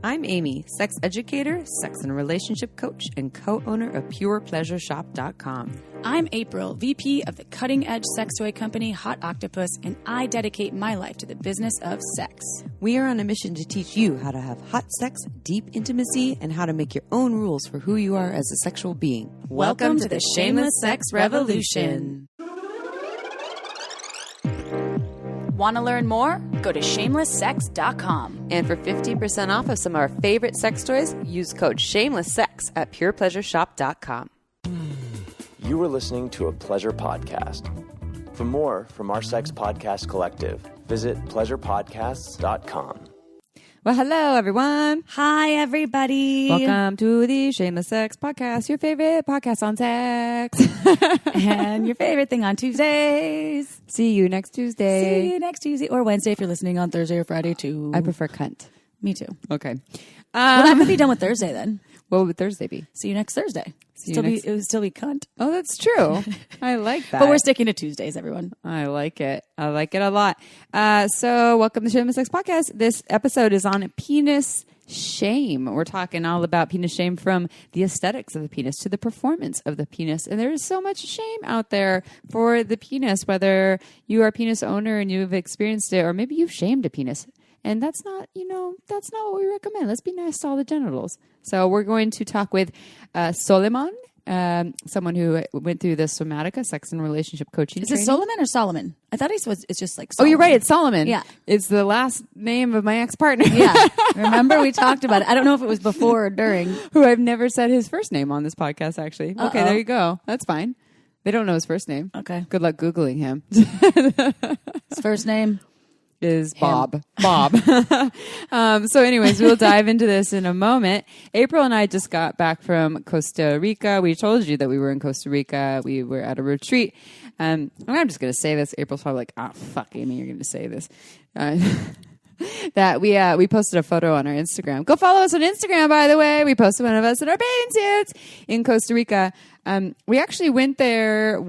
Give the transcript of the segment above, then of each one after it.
I'm Amy, sex educator, sex and relationship coach, and co-owner of PurePleasureShop.com. I'm April, VP of the cutting-edge sex toy company Hot Octopus, and I dedicate my life to the business of sex. We are on a mission to teach you how to have hot sex, deep intimacy, and how to make your own rules for who you are as a sexual being. Welcome to the Shameless Sex Revolution. Want to learn more? Go to ShamelessSex.com. And for 15% off of some of our favorite sex toys, use code ShamelessSex at PurePleasureShop.com. You were listening to a pleasure podcast. For more from our sex podcast collective, visit pleasurepodcasts.com. Well, hello, everyone. Hi, everybody. Welcome to the Shameless Sex Podcast, your favorite podcast on sex. And your favorite thing on Tuesdays. See you next Tuesday. See you next Tuesday or Wednesday if you're listening on Thursday or Friday, too. I prefer cunt. Me too. Okay. Well, that could be done with Thursday then. What would Thursday be? See you next Thursday. Next... It would still be cunt. Oh, that's true. I like that. But we're sticking to Tuesdays, everyone. I like it. I like it a lot. So welcome to Shameless Sex Podcast. This episode is on penis shame. We're talking all about penis shame, from the aesthetics of the penis to the performance of the penis. And there is so much shame out there for the penis, whether you are a penis owner and you've experienced it, or maybe you've shamed a penis. And that's not, that's not what we recommend. Let's be nice to all the genitals. So we're going to talk with Soleiman, someone who went through the Somatica sex and relationship coaching training. Is it Soleiman or Solomon? I thought it's just like Oh, Solomon. you're right. It's Solomon. Yeah. It's the last name of my ex-partner. Yeah. Remember we talked about it. I don't know if it was before or during. Who I've never said his first name on this podcast, actually. Uh-oh. Okay, there you go. That's fine. They don't know his first name. Okay. Good luck Googling him. His first name is Bob. So anyways, we'll dive into this in a moment. April and I just got back from Costa Rica. We told you that we were in Costa Rica. We were at a retreat. And I'm just going to say this. April's probably like, fuck, Amy, you're going to say this. That we posted a photo on our Instagram. Go follow us on Instagram, by the way. We posted one of us in our bathing suits in Costa Rica. We actually went there,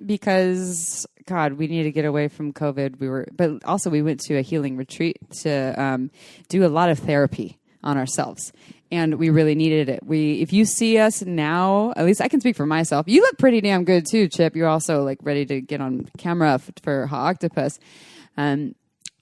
because God, we need to get away from COVID. But also we went to a healing retreat to do a lot of therapy on ourselves, and we really needed it. If you see us now, at least I can speak for myself. You look pretty damn good too, Chip. You're also like ready to get on camera for Hot Octopus.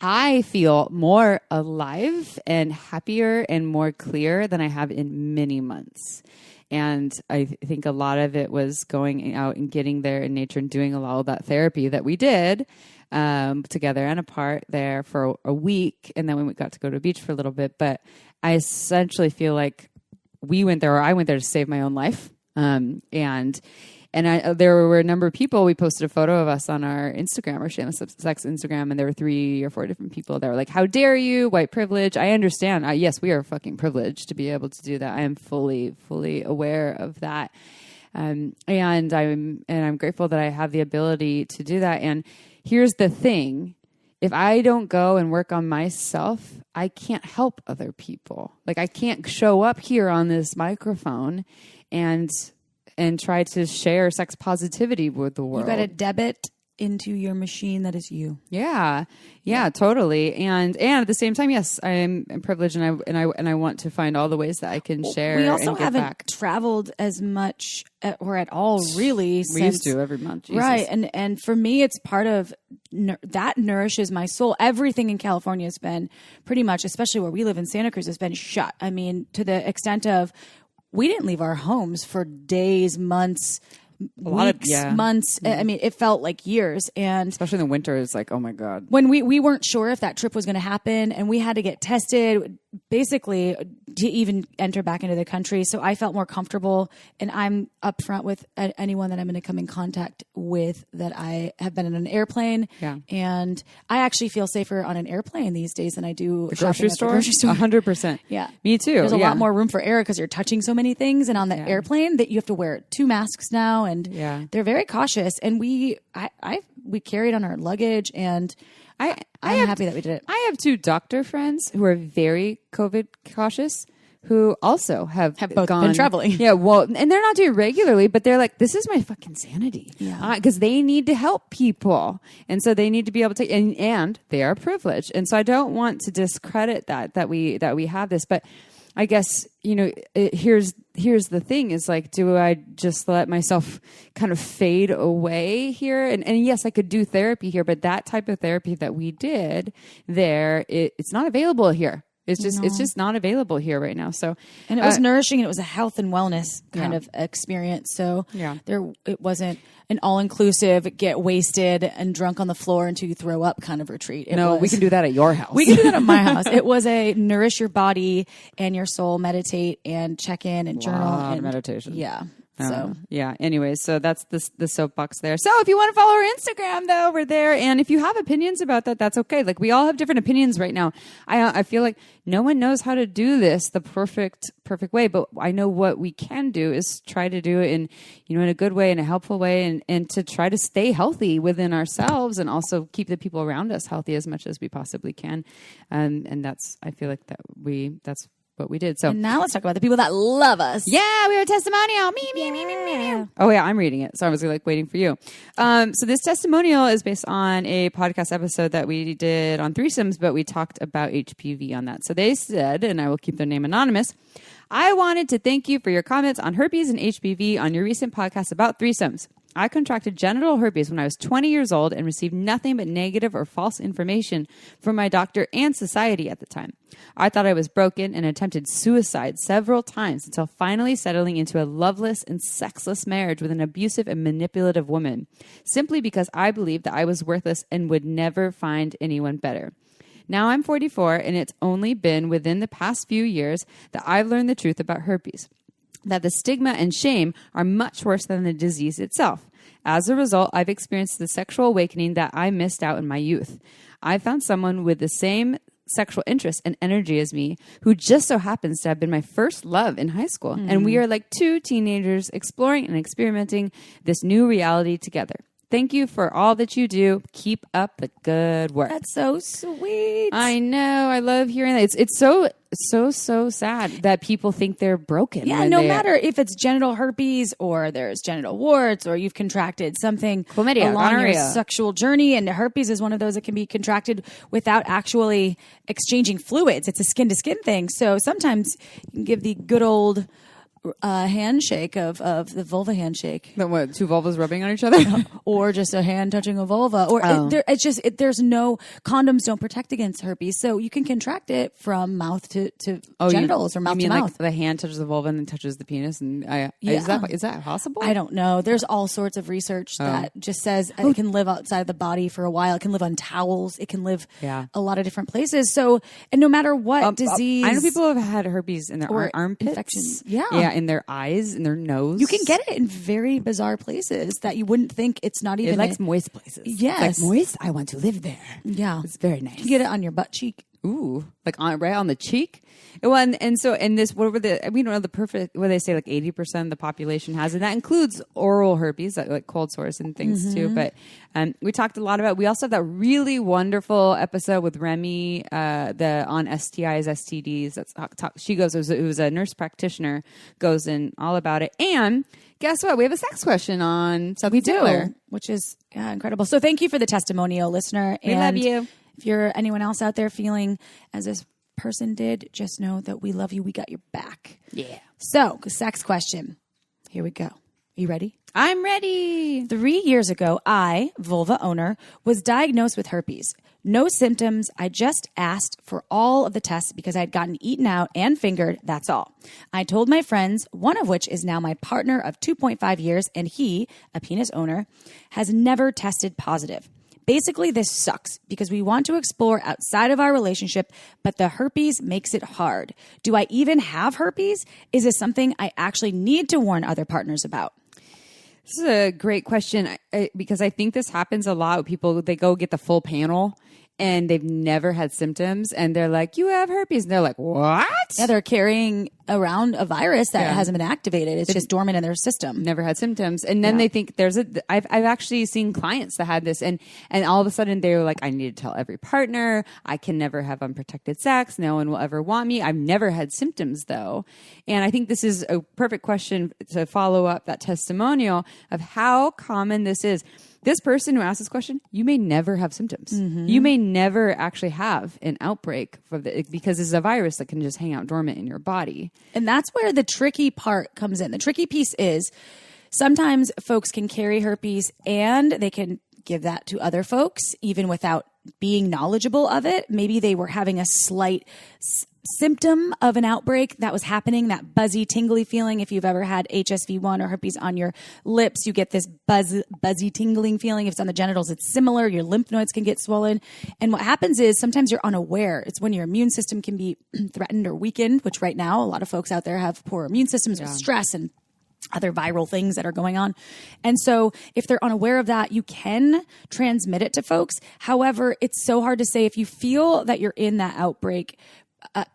I feel more alive and happier and more clear than I have in many months. And I think a lot of it was going out and getting there in nature and doing a lot of that therapy that we did together and apart there for a week. And then we got to go to a beach for a little bit. But I essentially feel like I went there to save my own life. And there were a number of people. We posted a photo of us on our Instagram, our Shameless Sex Instagram, and there were 3 or 4 different people that were like, "How dare you? White privilege." I understand. Yes, we are fucking privileged to be able to do that. I am fully aware of that, and I'm grateful that I have the ability to do that. And here's the thing: if I don't go and work on myself, I can't help other people. Like, I can't show up here on this microphone and try to share sex positivity with the world. You got to debit into your machine that is you. Yeah, totally. And at the same time, yes, I'm privileged, and I want to find all the ways that I can share. We also and get haven't back. traveled as much or at all, really. We used to every month, Jesus. Right? And for me, it's part of that nourishes my soul. Everything in California has been pretty much, especially where we live in Santa Cruz, has been shut. I mean, to the extent of we didn't leave our homes for days, months, months. Mm-hmm. I mean, it felt like years. And especially in the winter, it's like, oh my God. When we weren't sure if that trip was going to happen, and we had to get tested basically to even enter back into the country. So I felt more comfortable, and I'm upfront with anyone that I'm going to come in contact with that I have been in an airplane. Yeah. And I actually feel safer on an airplane these days than I do the grocery store. 100%. Yeah. Me too. There's a lot more room for error because you're touching so many things. And on the airplane that you have to wear 2 masks now, and they're very cautious. And we carried on our luggage, and I'm happy that we did it. I have 2 doctor friends who are very COVID cautious, who also have both been traveling. Yeah, well, and they're not doing it regularly, but they're like, this is my fucking sanity. Yeah. Because they need to help people. And so they need to be able to, and they are privileged. And so I don't want to discredit that we have this, but I guess, here's the thing is like, do I just let myself kind of fade away here? And yes, I could do therapy here, but that type of therapy that we did there, it's not available here. It's just not available here right now. So, and it was nourishing, and it was a health and wellness kind of experience. So it wasn't an all-inclusive, get wasted and drunk on the floor until you throw up kind of retreat. We can do that at your house. We can do that at my house. It was a nourish your body and your soul, meditate and check in and journal and meditation. Yeah. Anyways, so that's the soapbox there. So if you want to follow our Instagram, though, we're there. And if you have opinions about that, that's okay. Like, we all have different opinions right now. I feel like no one knows how to do this the perfect way, but I know what we can do is try to do it in a good way, in a helpful way, and to try to stay healthy within ourselves and also keep the people around us healthy as much as we possibly can. And I feel like that's what we did. So and now let's talk about the people that love us. Yeah, we have a testimonial. Me. Oh yeah, I'm reading it. So I was like waiting for you. So this testimonial is based on a podcast episode that we did on threesomes, but we talked about HPV on that. So they said, and I will keep their name anonymous, I wanted to thank you for your comments on herpes and HPV on your recent podcast about threesomes. I contracted genital herpes when I was 20 years old and received nothing but negative or false information from my doctor and society at the time. I thought I was broken and attempted suicide several times until finally settling into a loveless and sexless marriage with an abusive and manipulative woman, simply because I believed that I was worthless and would never find anyone better. Now I'm 44, and it's only been within the past few years that I've learned the truth about herpes, that the stigma and shame are much worse than the disease itself. As a result, I've experienced the sexual awakening that I missed out in my youth. I found someone with the same sexual interest and energy as me, who just so happens to have been my first love in high school. And we are like two teenagers exploring and experimenting this new reality together. Thank you for all that you do. Keep up the good work. That's so sweet. I know. I love hearing that. It's so sad that people think they're broken. Yeah, no matter if it's genital herpes or there's genital warts or you've contracted something chlamydia, along gonorrhea. your sexual journey, and herpes is one of those that can be contracted without actually exchanging fluids. It's a skin-to-skin thing. So sometimes you can give the good old handshake of the vulva handshake. Then what, two vulvas rubbing on each other? Or just a hand touching a vulva. Or there's no, condoms don't protect against herpes. So you can contract it from mouth to genitals or mouth to mouth. Like the hand touches the vulva and then touches the penis? And is that possible? I don't know. There's all sorts of research that just says it can live outside the body for a while. It can live on towels. It can live a lot of different places. So, and no matter what disease. I know people have had herpes in their armpits. Infections. Yeah, in their eyes, in their nose. You can get it in very bizarre places that you wouldn't think it's not even. It likes moist places. Yes. It's like moist. I want to live there. Yeah. It's very nice. You get it on your butt cheek. Ooh, like right on the cheek. Well, and this, we don't know the perfect, what they say, like 80% of the population has, and that includes oral herpes, like cold sores and things too. But we talked a lot about, we also have that really wonderful episode with Remy, on STIs, STDs. She goes, it was a nurse practitioner, goes in all about it. And guess what? We have a sex question on Southern Taylor, which is incredible. So thank you for the testimonial, listener. We love you. If you're anyone else out there feeling as this person did, just know that we love you. We got your back. Yeah. So, sex question. Here we go. Are you ready? I'm ready. 3 years ago, I, vulva owner, was diagnosed with herpes. No symptoms. I just asked for all of the tests because I had gotten eaten out and fingered. That's all. I told my friends, one of which is now my partner of 2.5 years, and he, a penis owner, has never tested positive. Basically, this sucks because we want to explore outside of our relationship, but the herpes makes it hard. Do I even have herpes? Is this something I actually need to warn other partners about? This is a great question because I think this happens a lot with people. They go get the full panel and they've never had symptoms and they're like, you have herpes. And they're like, what? Yeah, they're carrying around a virus that hasn't been activated. It's just dormant in their system. Never had symptoms. And then they think I've actually seen clients that had this and all of a sudden they were like, I need to tell every partner, I can never have unprotected sex. No one will ever want me. I've never had symptoms though. And I think this is a perfect question to follow up that testimonial of how common this is. This person who asked this question, you may never have symptoms. Mm-hmm. You may never actually have an outbreak because this is a virus that can just hang out dormant in your body. And that's where the tricky part comes in. The tricky piece is sometimes folks can carry herpes and they can give that to other folks even without being knowledgeable of it. Maybe they were having a slight symptom of an outbreak that was happening, that buzzy, tingly feeling. If you've ever had HSV1 or herpes on your lips, you get this buzzy, tingling feeling. If it's on the genitals, it's similar. Your lymph nodes can get swollen. And what happens is sometimes you're unaware. It's when your immune system can be threatened or weakened, which right now a lot of folks out there have poor immune systems with stress and other viral things that are going on. And so if they're unaware of that, you can transmit it to folks. However, it's so hard to say if you feel that you're in that outbreak,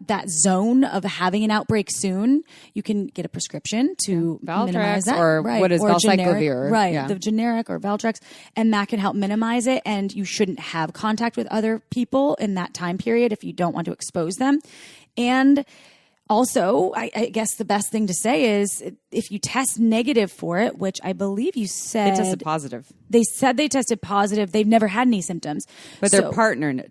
that zone of having an outbreak soon, you can get a prescription to minimize that. Or what is valcyclovir. Right, the generic or Valtrex. And that can help minimize it. And you shouldn't have contact with other people in that time period if you don't want to expose them. And also, I guess the best thing to say is if you test negative for it, which I believe you said... They tested positive. They said they tested positive. They've never had any symptoms. But their partner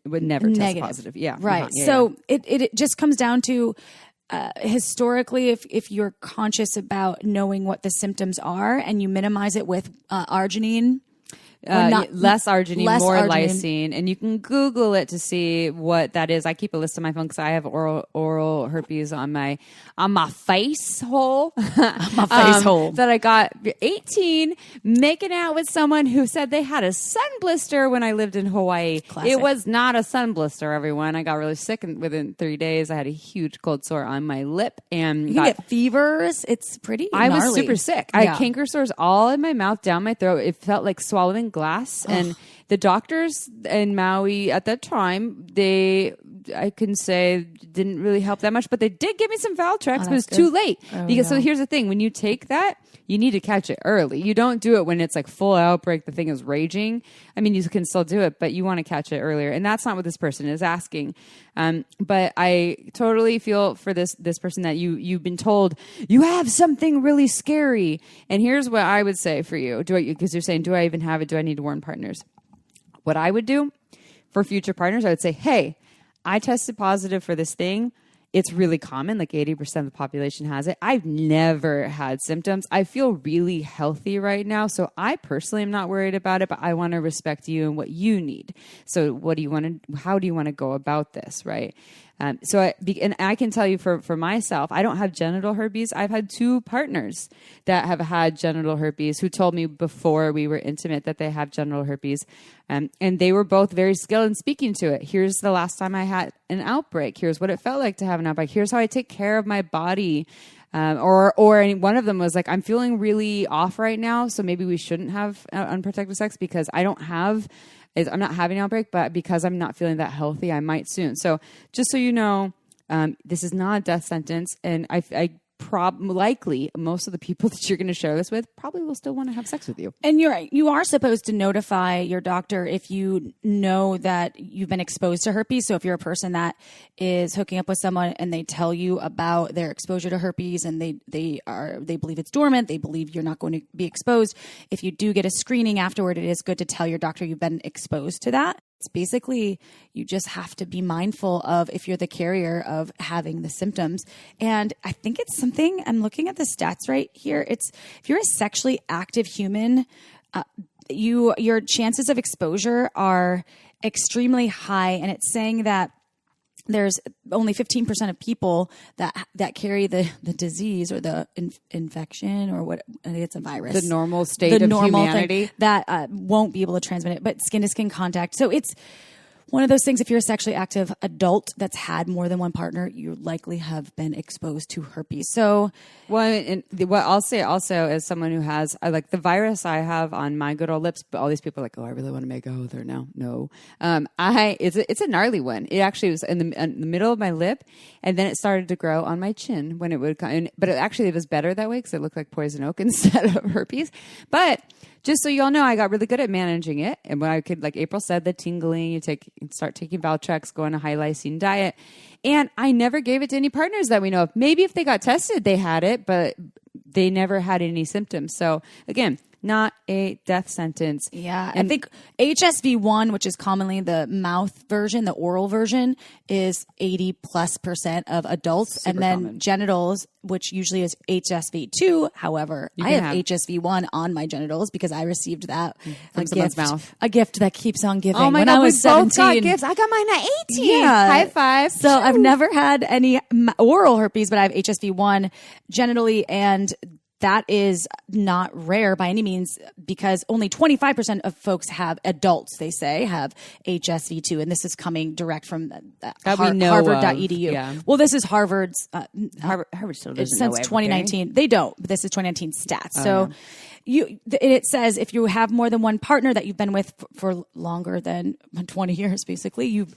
would never test positive. Yeah. Right. Yeah, so it just comes down to... historically, if you're conscious about knowing what the symptoms are and you minimize it with arginine... less arginine, more arginine. lysine, and you can Google it to see what that is. I keep a list of my phone because I have oral herpes on my face hole. My face hole that I got 18 making out with someone who said they had a sun blister when I lived in Hawaii. Classic. It was not a sun blister, everyone. I got really sick, and within 3 days, I had a huge cold sore on my lip, and you can get fevers. It's pretty. I gnarly. was super sick. I had canker sores all in my mouth, down my throat. It felt like swallowing glass. And the doctors in Maui at that time, I can say didn't really help that much, but they did give me some Valtrex, but it's too late. So here's the thing. When you take that, you need to catch it early. You don't do it when it's like full outbreak. The thing is raging. I mean, you can still do it, but you want to catch it earlier. And that's not what this person is asking. But I totally feel for this person that you've been told you have something really scary. And here's what I would say for you. Because you're saying, do I even have it? Do I need to warn partners? What I would do for future partners, I would say, hey, I tested positive for this thing. It's really common, like 80% of the population has it. I've never had symptoms. I feel really healthy right now. So I personally am not worried about it, but I want to respect you and what you need. So how do you want to go about this, right? And I can tell you for myself, I don't have genital herpes. I've had 2 partners that have had genital herpes who told me before we were intimate that they have genital herpes. And they were both very skilled in speaking to it. Here's the last time I had an outbreak. Here's what it felt like to have an outbreak. Here's how I take care of my body. Or one of them was like, I'm feeling really off right now, so maybe we shouldn't have unprotected sex because I'm not having an outbreak, but because I'm not feeling that healthy, I might soon. So just so you know, this is not a death sentence, and I likely most of the people that you're going to share this with probably will still want to have sex with you. And you're right. You are supposed to notify your doctor if you know that you've been exposed to herpes. So if you're a person that is hooking up with someone and they tell you about their exposure to herpes and they believe it's dormant, they believe you're not going to be exposed. If you do get a screening afterward, it is good to tell your doctor you've been exposed to that. It's basically, you just have to be mindful of if you're the carrier of having the symptoms. And I think it's something, I'm looking at the stats right here. It's if you're a sexually active human, your chances of exposure are extremely high. And it's saying that there's only 15% of people that carry the disease or the infection or what, I think it's a virus. The normal state of humanity. That won't be able to transmit it, but skin to skin contact. So one of those things, if you're a sexually active adult that's had more than one partner, you likely have been exposed to herpes. So, well, and what I'll say also as someone who has, I like the virus I have on my good old lips, but all these people are like, oh, I really want to make out with her now. No. It's a gnarly one. It actually was in the middle of my lip, and then it started to grow on my chin when it would come. But it was better that way because it looked like poison oak instead of herpes. But just so you all know, I got really good at managing it. And when I could, like April said, the tingling, you start taking Valtrex, go on a high lysine diet. And I never gave it to any partners that we know of. Maybe if they got tested, they had it, but they never had any symptoms. So again, not a death sentence. Yeah. And I think HSV1, which is commonly the mouth version, the oral version, is 80+% of adults. Super and then common. Genitals, which usually is HSV2. However, I have HSV1 on my genitals because I received that from someone's mouth. A gift that keeps on giving. Oh my when God, I was we both 17. got gifts. I got mine at 18. Yeah. High five. So I've never had any oral herpes, but I have HSV1 genitally, and that is not rare by any means because only 25% of folks adults, they say, have HSV2. And this is coming direct from Harvard.edu. Yeah. Well, this is Harvard's. Harvard still doesn't know Since everything. 2019. They don't, but this is 2019 stats. It says if you have more than one partner that you've been with for longer than 20 years, basically, if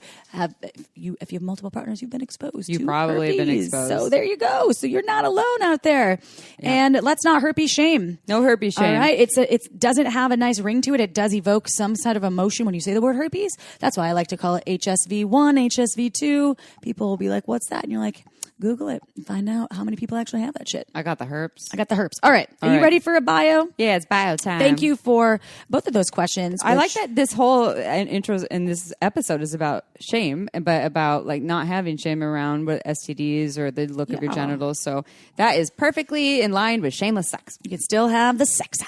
you have multiple partners, you've been exposed. You've to probably been herpes. exposed. So there you go. So you're not alone out there. Yeah. And let's not herpes shame. No herpes shame. All right. It doesn't have a nice ring to it. It does evoke some sort of emotion when you say the word herpes. That's why I like to call it HSV1, HSV2. People will be like, what's that? And you're like, Google it and find out how many people actually have that shit. I got the herpes. I got the herpes. All right. Are you ready for a bio? Yeah, it's bio time. Thank you for both of those questions. I like that this whole intro in this episode is about shame, but about like not having shame around with STDs or the look of your genitals. So that is perfectly in line with shameless sex. You can still have the sex.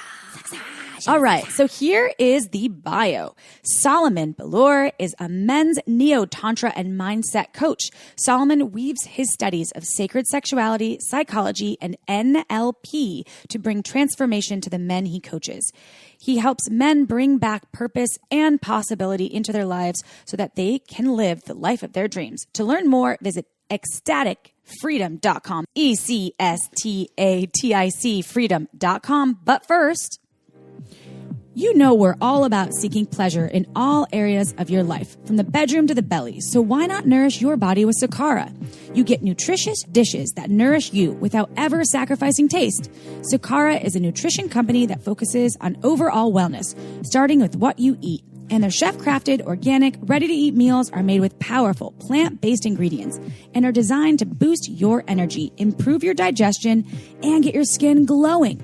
All right, so here is the bio. Soleiman Bolour is a men's neo-tantra and mindset coach. Soleiman weaves his studies of sacred sexuality, psychology, and NLP to bring transformation to the men he coaches. He helps men bring back purpose and possibility into their lives so that they can live the life of their dreams. To learn more, visit ecstaticfreedom.com, ECSTATIC freedom.com. But first, you know we're all about seeking pleasure in all areas of your life, from the bedroom to the belly. So why not nourish your body with Sakara? You get nutritious dishes that nourish you without ever sacrificing taste. Sakara is a nutrition company that focuses on overall wellness, starting with what you eat. And their chef-crafted, organic, ready-to-eat meals are made with powerful, plant-based ingredients and are designed to boost your energy, improve your digestion, and get your skin glowing.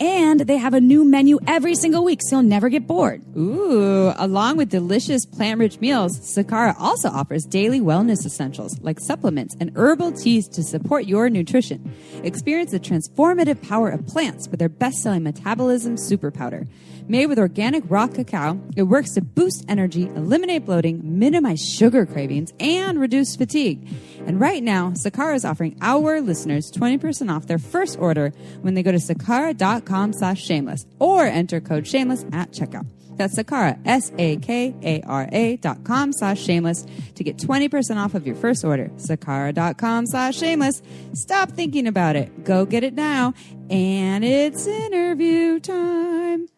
And they have a new menu every single week, so you'll never get bored. Ooh, along with delicious plant-rich meals, Sakara also offers daily wellness essentials like supplements and herbal teas to support your nutrition. Experience the transformative power of plants with their best-selling Metabolism Super Powder. Made with organic raw cacao, it works to boost energy, eliminate bloating, minimize sugar cravings, and reduce fatigue. And right now, Sakara is offering our listeners 20% off their first order when they go to sakara.com/shameless or enter code shameless at checkout. That's Sakara, SAKARA.com/shameless to get 20% off of your first order. Sakara.com/shameless. Stop thinking about it. Go get it now. And it's interview time.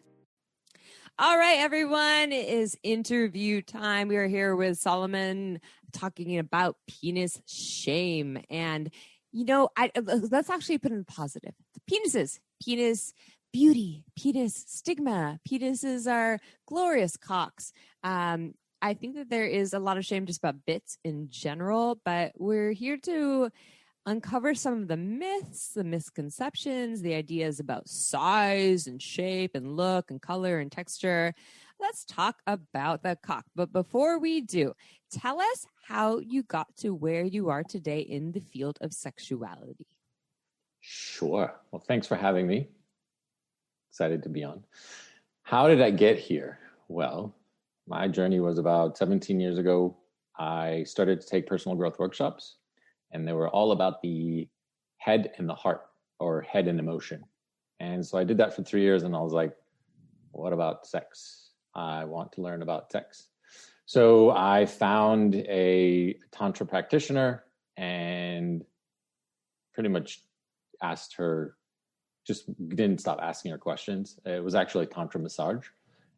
All right, everyone, it is interview time. We are here with Soleiman talking about penis shame. And, you know, let's actually put in positive. Penises, penis beauty, penis stigma. Penises are glorious cocks. I think that there is a lot of shame just about bits in general, but we're here to uncover some of the myths, the misconceptions, the ideas about size and shape and look and color and texture. Let's talk about the cock. But before we do, tell us how you got to where you are today in the field of sexuality. Sure. Well, thanks for having me. Excited to be on. How did I get here? Well, my journey was about 17 years ago. I started to take personal growth workshops. And they were all about the head and the heart, or head and emotion. And so I did that for 3 years, and I was like, what about sex? I want to learn about sex. So I found a Tantra practitioner and pretty much asked her, just didn't stop asking her questions. It was actually Tantra massage.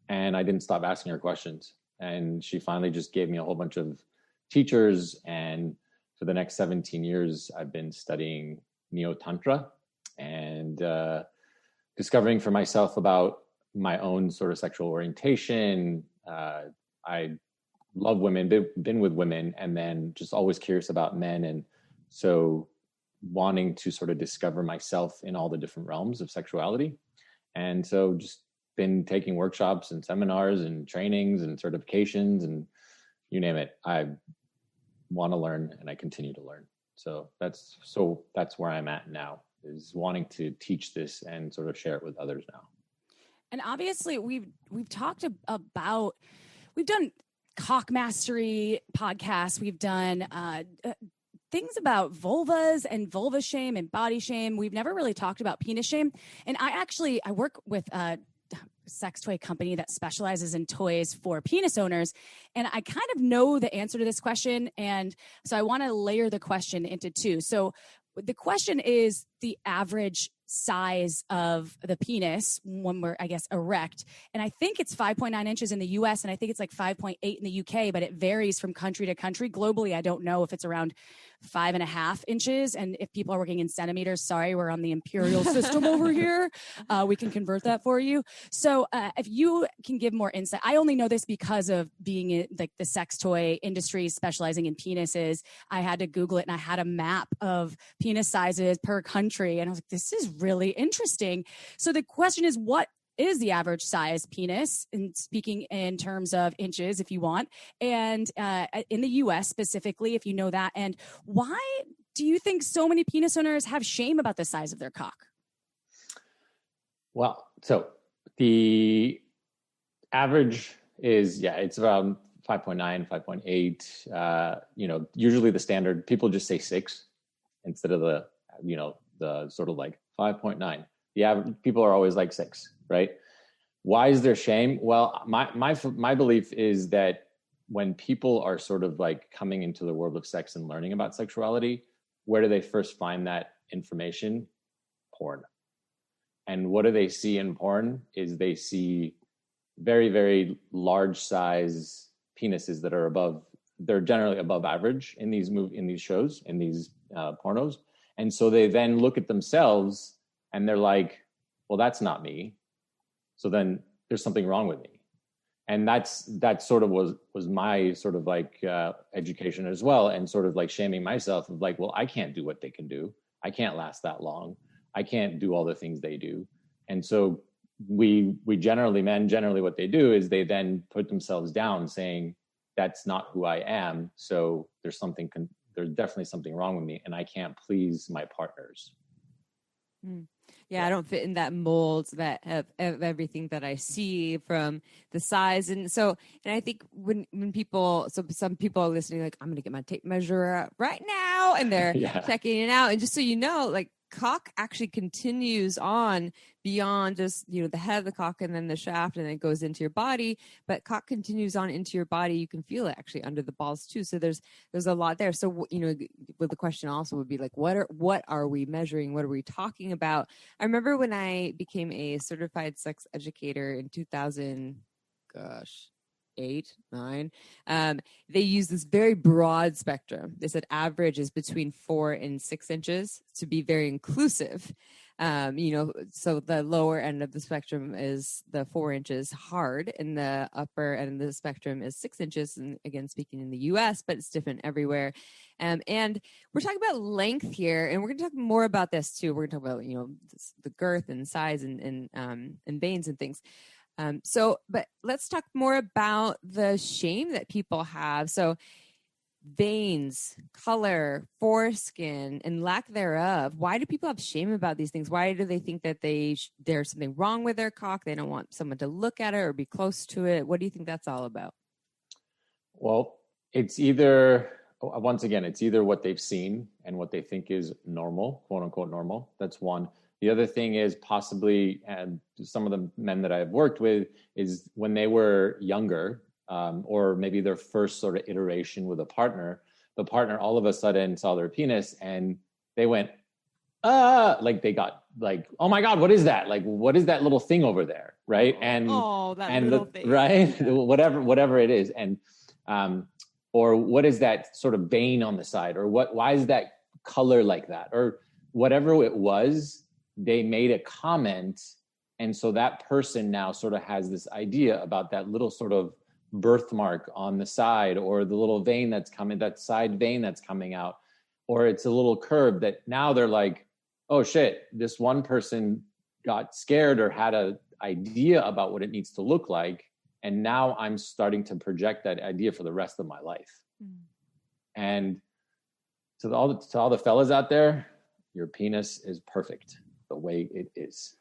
And I didn't stop asking her questions. And she finally just gave me a whole bunch of teachers. And for the next 17 years, I've been studying Neo-Tantra and discovering for myself about my own sort of sexual orientation. I love women, been with women, and then just always curious about men. And so wanting to sort of discover myself in all the different realms of sexuality. And so just been taking workshops and seminars and trainings and certifications and you name it. I want to learn and I continue to learn. So that's where I'm at now, is wanting to teach this and sort of share it with others now. And obviously we've talked about, we've done cock mastery podcasts. We've done things about vulvas and vulva shame and body shame. We've never really talked about penis shame. And I work with a sex toy company that specializes in toys for penis owners. And I kind of know the answer to this question. And so I want to layer the question into two. So the question is the average size of the penis when we're, I guess, erect. And I think it's 5.9 inches in the US and I think it's like 5.8 in the UK, but it varies from country to country. Globally, I don't know if it's around 5.5 inches. And if people are working in centimeters, sorry, we're on the imperial system over here. We can convert that for you. So if you can give more insight, I only know this because of being in like the sex toy industry, specializing in penises. I had to Google it and I had a map of penis sizes per country. And I was like, this is really interesting. So the question is, what is the average size penis, and speaking in terms of inches, if you want, and in the US specifically, if you know that, and why do you think so many penis owners have shame about the size of their cock? Well, so the average is, it's around 5.9, 5.8. Usually the standard, people just say 6 instead of the sort of like 5.9. The average, people are always like 6, right? Why is there shame? Well, my belief is that when people are sort of like coming into the world of sex and learning about sexuality, where do they first find that information? Porn. And what do they see in porn is they see very, very large size penises that are they're generally above average in these shows, in these pornos. And so they then look at themselves and they're like, well, that's not me. So then there's something wrong with me. And that sort of was my sort of like education as well. And sort of like shaming myself of like, well, I can't do what they can do. I can't last that long. I can't do all the things they do. And so men generally what they do is they then put themselves down saying, that's not who I am. So there's definitely something wrong with me and I can't please my partners. Yeah, I don't fit in that mold that of everything that I see from the size. And I think when people, so some people are listening, like, I'm going to get my tape measure out right now. And they're checking it out. And just so you know, like, cock actually continues on beyond just, the head of the cock and then the shaft and then it goes into your body, but cock continues on into your body. You can feel it actually under the balls too. So there's a lot there. So, with the question also would be like, what are we measuring? What are we talking about? I remember when I became a certified sex educator in 2008, 9, they used this very broad spectrum. They said average is between 4 and 6 inches to be very inclusive. So the lower end of the spectrum is the 4 inches hard and the upper end of the spectrum is 6 inches. And again, speaking in the US, but it's different everywhere. And we're talking about length here, and we're going to talk more about this too. We're going to talk about, the girth and size and veins and things. But let's talk more about the shame that people have. So veins, color, foreskin, and lack thereof. Why do people have shame about these things? Why do they think that there's something wrong with their cock? They don't want someone to look at it or be close to it. What do you think that's all about? Well, it's either what they've seen and what they think is normal, quote unquote normal. That's one. The other thing is possibly, and some of the men that I've worked with, is when they were younger, or maybe their first sort of iteration with a partner, the partner all of a sudden saw their penis and they went, like they got like, oh my God, what is that? Like, what is that little thing over there? Right. Thing. Right. Yeah. Whatever it is. And, or what is that sort of vein on the side, or why is that color like that, or whatever it was, they made a comment. And so that person now sort of has this idea about that little sort of birthmark on the side, or the little vein that's coming, that side vein that's coming out, or it's a little curve that now they're like, oh shit, this one person got scared or had an idea about what it needs to look like. And now I'm starting to project that idea for the rest of my life. And to all the fellas out there, your penis is perfect the way it is.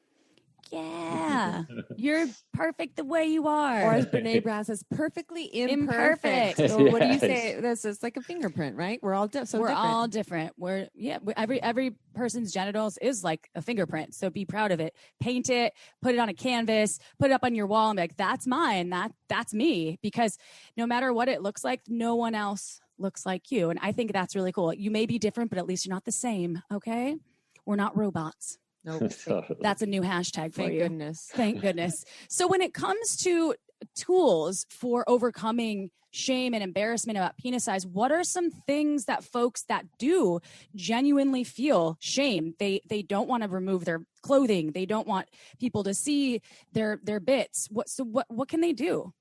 Yeah. You're perfect the way you are. Or as Brene Brown says, perfectly imperfect. Imperfect. So what do you say? That's just like a fingerprint, right? We're all different. All different. Every person's genitals is like a fingerprint. So be proud of it. Paint it, put it on a canvas, put it up on your wall and be like, that's mine. That's me. Because no matter what it looks like, no one else looks like you. And I think that's really cool. You may be different, but at least you're not the same. Okay. We're not robots. Nope. That's a new hashtag for you. Goodness. Thank goodness. So when it comes to tools for overcoming shame and embarrassment about penis size, what are some things that folks that do genuinely feel shame? They don't want to remove their clothing. They don't want people to see their bits. What can they do?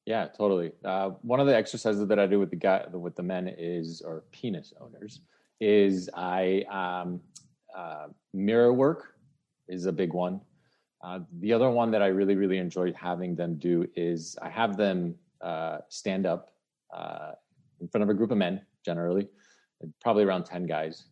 Yeah, totally. One of the exercises that I do with the men or penis owners is mirror work is a big one. The other one that I really, really enjoy having them do is I have them stand up in front of a group of men, generally, probably around 10 guys.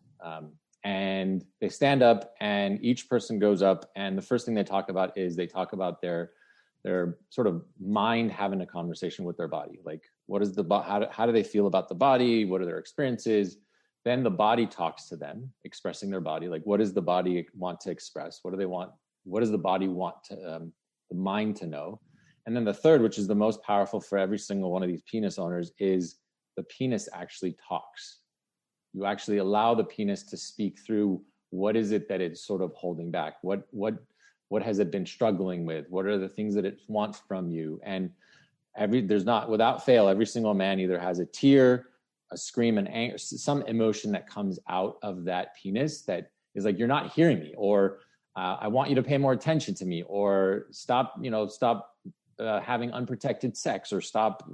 And they stand up and each person goes up. And the first thing they talk about is their sort of mind having a conversation with their body. Like, what is how do they feel about the body? What are their experiences? Then the body talks to them, expressing their body. Like, what does the body want to express? What do they want? What does the body want the mind to know? And then the third, which is the most powerful for every single one of these penis owners, is the penis actually talks. You actually allow the penis to speak through what is it that it's sort of holding back? What has it been struggling with? What are the things that it wants from you? And without fail, every single man either has a tear, a scream, and anger, some emotion that comes out of that penis that is like, you're not hearing me, or I want you to pay more attention to me, or stop having unprotected sex, or stop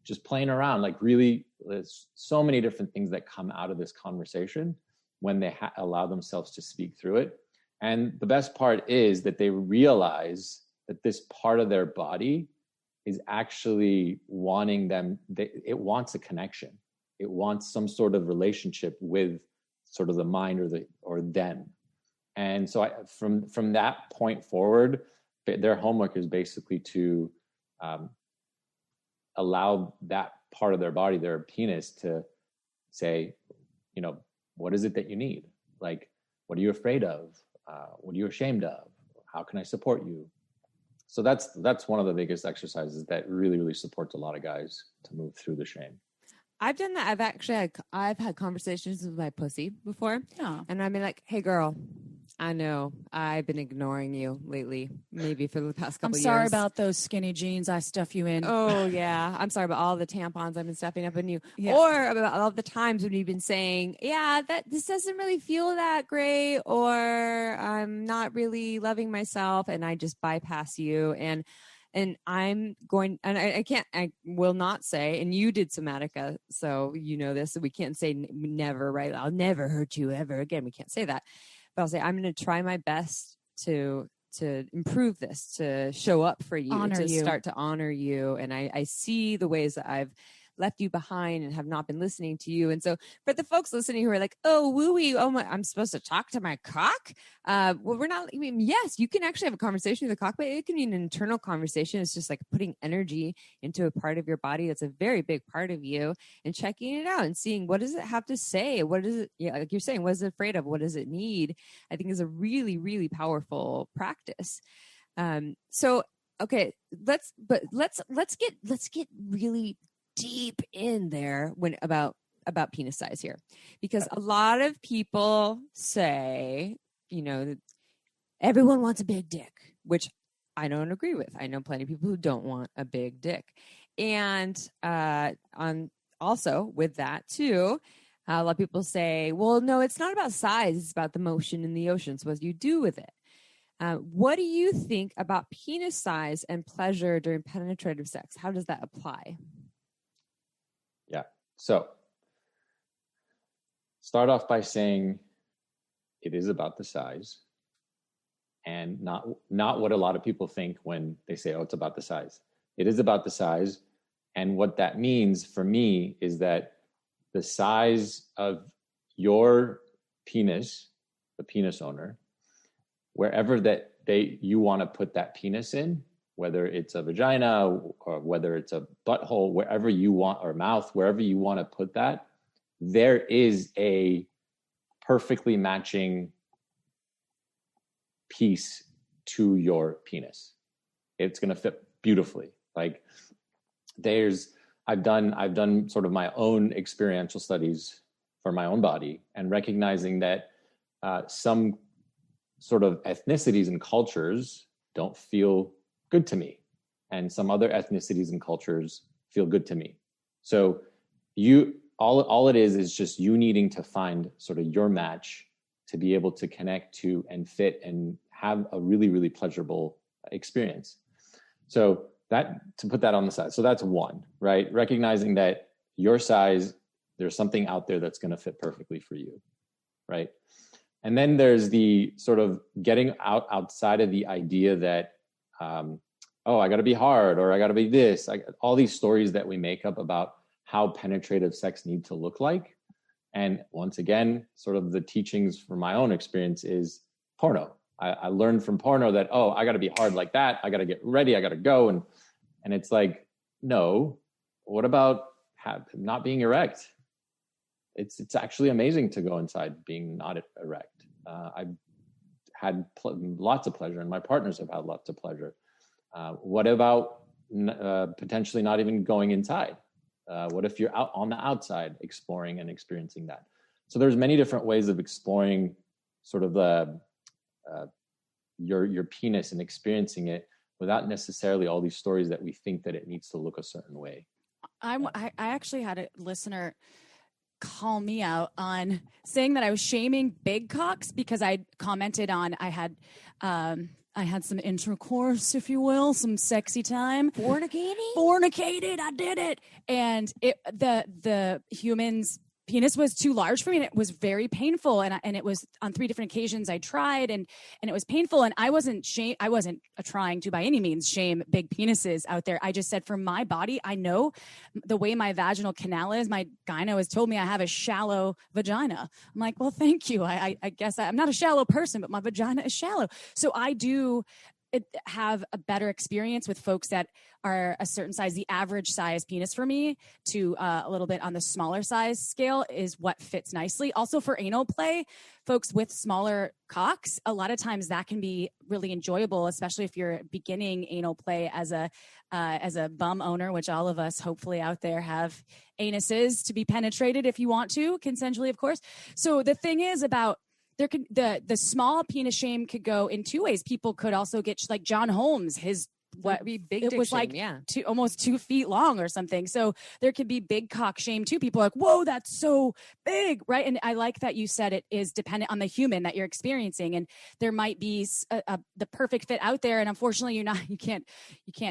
just playing around. Like, really, there's so many different things that come out of this conversation when they allow themselves to speak through it. And the best part is that they realize that this part of their body is actually wanting them. It wants a connection. It wants some sort of relationship with sort of the mind or them. And so from that point forward, their homework is basically to allow that part of their body, their penis, to say, what is it that you need? Like, what are you afraid of? What are you ashamed of? How can I support you? So that's one of the biggest exercises that really, really supports a lot of guys to move through the shame. I've done that. I've had conversations with my pussy before. Yeah. And I've been like, hey girl, I know I've been ignoring you lately, maybe for the past couple years. I'm sorry about those skinny jeans I stuff you in. Oh yeah. I'm sorry about all the tampons I've been stuffing up in you. Yeah. Or about all the times when you've been saying, yeah, this doesn't really feel that great, or I'm not really loving myself, and I just bypass you. And I'm going, and I will not say, and you did somatica, so you know this, so we can't say never, right? I'll never hurt you ever again. We can't say that. But I'll say, I'm going to try my best to improve this, to show up for you, start to honor you. And I see the ways that I've left you behind and have not been listening to you. And so for the folks listening who are like, oh, wooey, oh my, I'm supposed to talk to my cock. Well, we're not, yes, you can actually have a conversation with the cock, but it can be an internal conversation. It's just like putting energy into a part of your body that's a very big part of you, and checking it out and seeing, what does it have to say? What is it? Yeah, like you're saying, what is it afraid of? What does it need? I think is a really, really powerful practice. So Okay, let's get really deep in there about penis size here, because a lot of people say, that everyone wants a big dick, which I don't agree with. I know plenty of people who don't want a big dick, and on also with that too. A lot of people say, well, no, it's not about size. It's about the motion in the ocean. It's what you do with it. What do you think about penis size and pleasure during penetrative sex? How does that apply? Yeah. So start off by saying it is about the size, and not what a lot of people think when they say, oh, it's about the size. It is about the size. And what that means for me is that the size of your penis, the penis owner, wherever that you want to put that penis in, whether it's a vagina or whether it's a butthole, wherever you want, or mouth, wherever you want to put that, there is a perfectly matching piece to your penis. It's going to fit beautifully. Like I've done sort of my own experiential studies for my own body, and recognizing that some sort of ethnicities and cultures don't feel good to me, and some other ethnicities and cultures feel good to me. So all it is just you needing to find sort of your match to be able to connect to and fit and have a really, really pleasurable experience. So to put that on the side. So that's one, right? Recognizing that your size, there's something out there that's going to fit perfectly for you, right? And then there's the sort of getting outside of the idea that, oh, I got to be hard, or I got to be this. All these stories that we make up about how penetrative sex need to look like. And once again, sort of the teachings from my own experience is porno. I learned from porno that, oh, I got to be hard like that. I got to get ready. I got to go. And it's like, no, what about not being erect? It's actually amazing to go inside being not erect. I've had lots of pleasure, and my partners have had lots of pleasure. What about potentially not even going inside? What if you're out on the outside exploring and experiencing that? So there's many different ways of exploring sort of the your penis and experiencing it without necessarily all these stories that we think that it needs to look a certain way. I actually had a listener call me out on saying that I was shaming big cocks because I commented on I had some intercourse, if you will, some sexy time. Fornicated, I did it. And the human's penis was too large for me, and it was very painful. And it was on 3 different occasions I tried, and it was painful. And I wasn't trying to by any means shame big penises out there. I just said, for my body, I know the way my vaginal canal is. My gyno has told me I have a shallow vagina. I'm like, well, thank you. I guess I'm not a shallow person, but my vagina is shallow. So I do have a better experience with folks that are a certain size. The average size penis for me to a little bit on the smaller size scale is what fits nicely. Also for anal play, folks with smaller cocks, a lot of times that can be really enjoyable, especially if you're beginning anal play as a bum owner, which all of us hopefully out there have anuses to be penetrated if you want to, consensually, of course. So the thing is about the small penis shame could go in 2 ways. People could also get like John Holmes, his it was like almost 2 feet long or something. So there could be big cock shame too. People are like, whoa, that's so big, right? And I like that you said it is dependent on the human that you're experiencing, and there might be the perfect fit out there. And unfortunately, you can't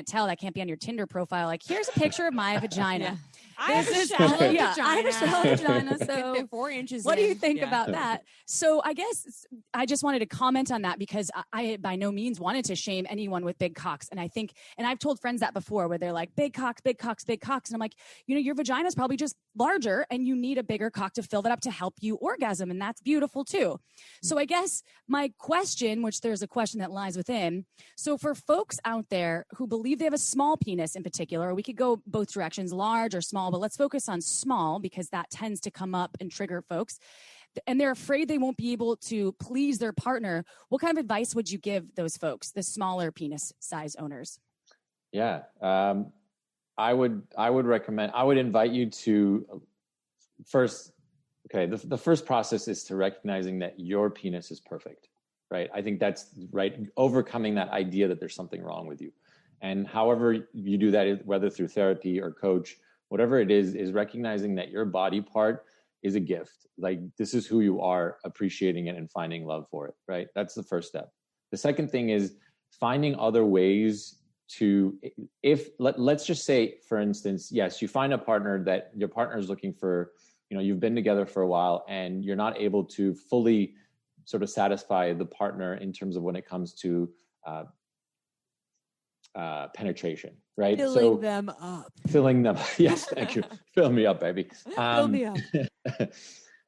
tell. That can't be on your Tinder profile. Like, here's a picture of my vagina. I have a shallow vagina. I have a shallow vagina. So 4 inches. What do you think about that? So I guess I just wanted to comment on that because I by no means wanted to shame anyone with big cocks. And I think, and I've told friends that before, where they're like, big cocks, big cocks, big cocks. And I'm like, your vagina is probably just larger, and you need a bigger cock to fill that up to help you orgasm. And that's beautiful too. So I guess my question, which there's a question that lies within. So for folks out there who believe they have a small penis in particular, or we could go both directions, large or small, but let's focus on small because that tends to come up and trigger folks. And they're afraid they won't be able to please their partner. What kind of advice would you give those folks, the smaller penis size owners? Yeah. I would invite you to first, okay, the first process is to recognizing that your penis is perfect, right? I think that's right. Overcoming that idea that there's something wrong with you. And however you do that, whether through therapy or coach, whatever it is recognizing that your body part is a gift. Like, this is who you are, appreciating it and finding love for it, right? That's the first step. The second thing is finding other ways to, let's just say, for instance, yes, you find a partner that your partner is looking for, you've been together for a while and you're not able to fully sort of satisfy the partner in terms of when it comes to penetration, right? Filling them up. Yes, thank you. Fill me up, baby. Fill me up.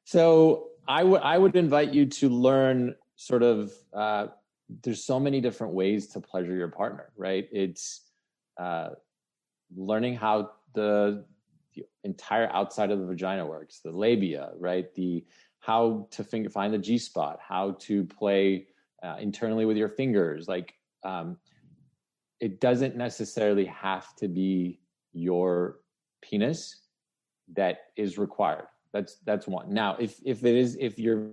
So I would invite you to learn sort of, there's so many different ways to pleasure your partner, right? It's learning how the entire outside of the vagina works, the labia, right? How to find the G spot, how to play internally with your fingers. Like, it doesn't necessarily have to be your penis that is required. That's one. Now, if you're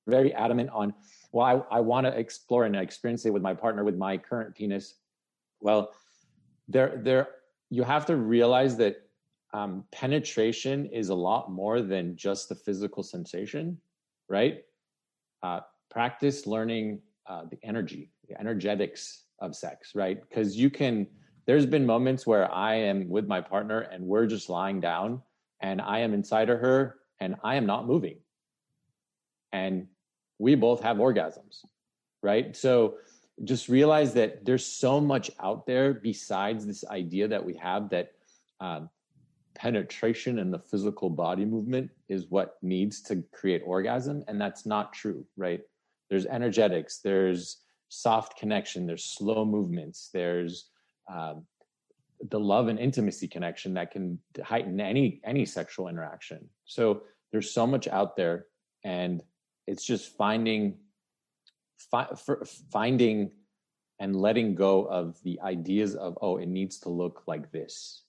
very adamant on, well, I want to explore and experience it with my partner, with my current penis, well, you have to realize that penetration is a lot more than just the physical sensation, right? Practice learning the energetics of sex, right? Because there's been moments where I am with my partner and we're just lying down and I am inside of her and I am not moving. And we both have orgasms, right? So just realize that there's so much out there besides this idea that we have that penetration and the physical body movement is what needs to create orgasm. And that's not true, right? There's energetics, there's soft connection, there's slow movements, there's the love and intimacy connection that can heighten any sexual interaction. So there's so much out there, and it's just finding and letting go of the ideas of, oh, it needs to look like this.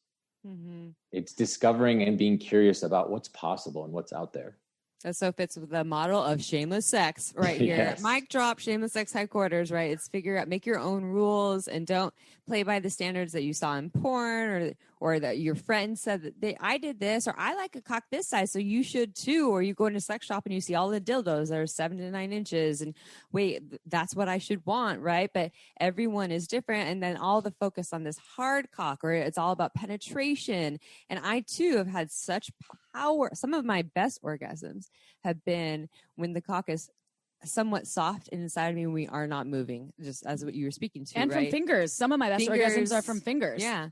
Mm-hmm. It's discovering and being curious about what's possible and what's out there. That so fits with the model of Shameless Sex right here. Yes. Mic drop, Shameless Sex headquarters, right? It's make your own rules and don't play by the standards that you saw in porn or that your friend said that I did this, or I like a cock this size, so you should too. Or you go into a sex shop and you see all the dildos that are 7 to 9 inches and wait, that's what I should want, right? But everyone is different. And then all the focus on this hard cock, or it's all about penetration. And I too have had such power. Some of my best orgasms have been when the cock is somewhat soft inside of me and we are not moving, just as what you were speaking to, and right? from fingers. Some of my best orgasms are from fingers. Yeah,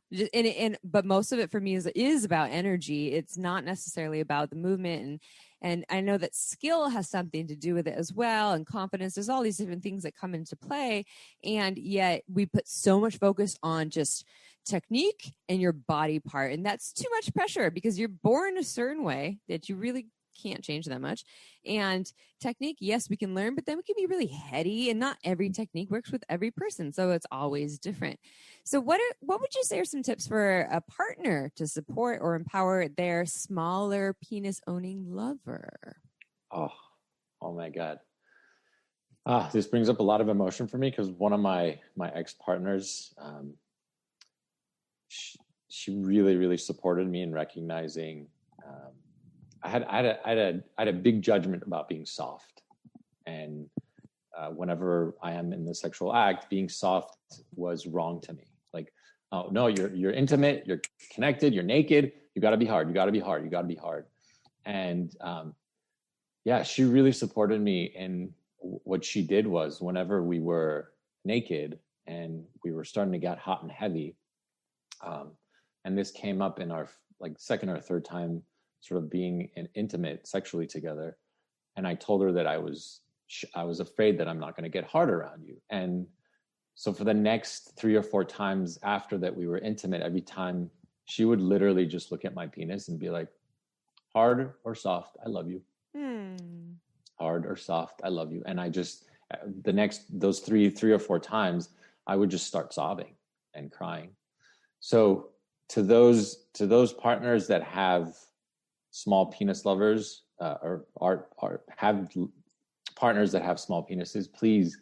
but most of it for me is about energy. It's not necessarily about the movement, and I know that skill has something to do with it as well, and confidence. There's all these different things that come into play, and yet we put so much focus on just technique and your body part, and that's too much pressure because you're born a certain way that you really can't change that much. And technique, yes, we can learn, but then we can be really heady, and not every technique works with every person, so it's always different. So what would you say are some tips for a partner to support or empower their smaller penis owning lover? Oh my God. This brings up a lot of emotion for me because one of my ex-partners, she really, really supported me in recognizing I had a big judgment about being soft, and whenever I am in the sexual act, being soft was wrong to me. Like, oh no, you're intimate, you're connected, you're naked, you got to be hard, you got to be hard, you got to be hard. And yeah, she really supported me. And what she did was, whenever we were naked and we were starting to get hot and heavy, and this came up in our second or third time sort of being intimate sexually together. And I told her that I was afraid that I'm not going to get hard around you. And so for the next 3 or 4 times after that we were intimate, every time she would literally just look at my penis and be like, hard or soft, I love you. Hard or soft, I love you. And I just, those three or four times, I would just start sobbing and crying. So to those partners that have small penis lovers, or have partners that have small penises, please